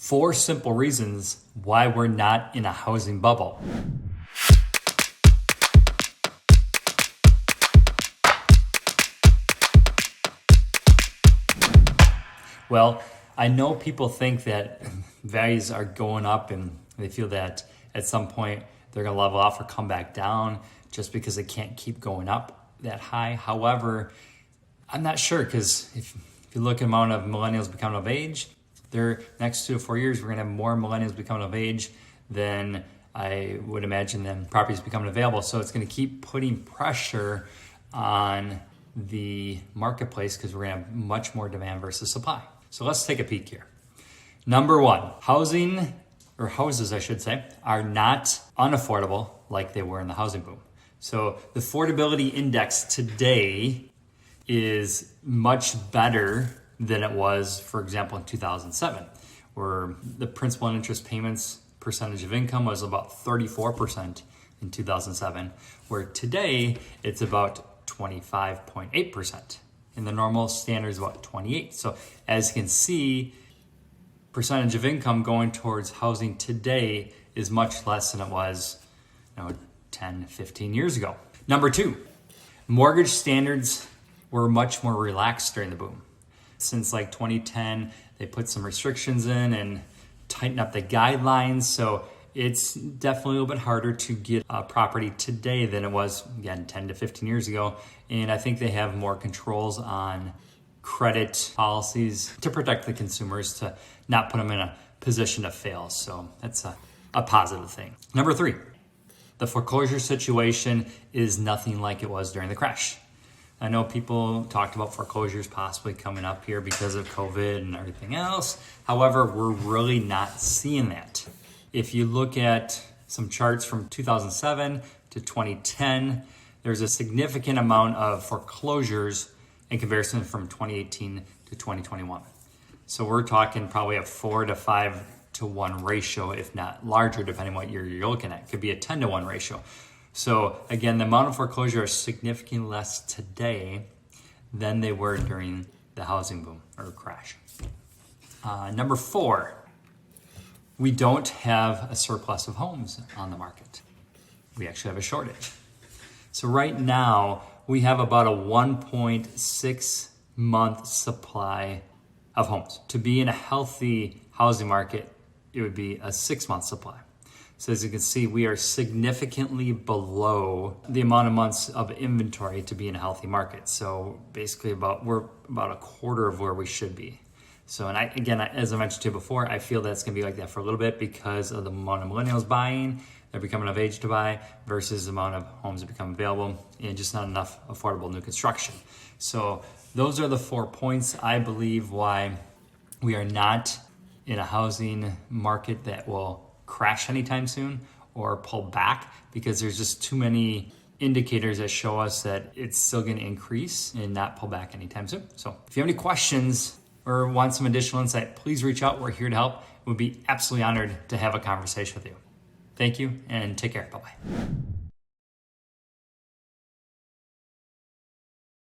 4 simple reasons why we're not in a housing bubble. Well, I know people think that values are going up and they feel that at some point they're going to level off or come back down just because they can't keep going up that high. However, I'm not sure, because if you look at the amount of millennials becoming of age, next 2 to 4 years, we're going to have more millennials becoming of age than I would imagine than properties becoming available. So it's going to keep putting pressure on the marketplace because we're going to have much more demand versus supply. So let's take a peek here. Number 1, houses, I should say, are not unaffordable like they were in the housing boom. So the affordability index today is much better than it was, for example, in 2007, where the principal and interest payments percentage of income was about 34% in 2007, where today it's about 25.8%. And the normal standard is about 28. So as you can see, percentage of income going towards housing today is much less than it was 10, 15 years ago. Number 2, mortgage standards were much more relaxed during the boom. Since like 2010, they put some restrictions in and tightened up the guidelines. So it's definitely a little bit harder to get a property today than it was, again, 10 to 15 years ago. And I think they have more controls on credit policies to protect the consumers, to not put them in a position to fail. So that's a positive thing. Number 3, the foreclosure situation is nothing like it was during the crash. I know people talked about foreclosures possibly coming up here because of COVID and everything else. However, we're really not seeing that. If you look at some charts from 2007 to 2010, there's a significant amount of foreclosures in comparison from 2018 to 2021. So we're talking probably a 4 to 5 to 1 ratio, if not larger, depending what year you're looking at. It could be a 10 to 1 ratio. So again, the amount of foreclosure is significantly less today than they were during the housing boom or crash. Number 4, we don't have a surplus of homes on the market. We actually have a shortage. So right now, we have about a 1.6 month supply of homes. To be in a healthy housing market, it would be a 6-month supply. So as you can see, we are significantly below the amount of months of inventory to be in a healthy market. So basically we're about a quarter of where we should be. So, and as I mentioned to you before, I feel that's gonna be like that for a little bit because of the amount of millennials buying, they're becoming of age to buy, versus the amount of homes that become available and just not enough affordable new construction. So those are the 4 points, I believe, why we are not in a housing market that will crash anytime soon or pull back, because there's just too many indicators that show us that it's still going to increase and not pull back anytime soon. So if you have any questions or want some additional insight, please reach out. We're here to help. We'd be absolutely honored to have a conversation with you. Thank you and take care. Bye-bye.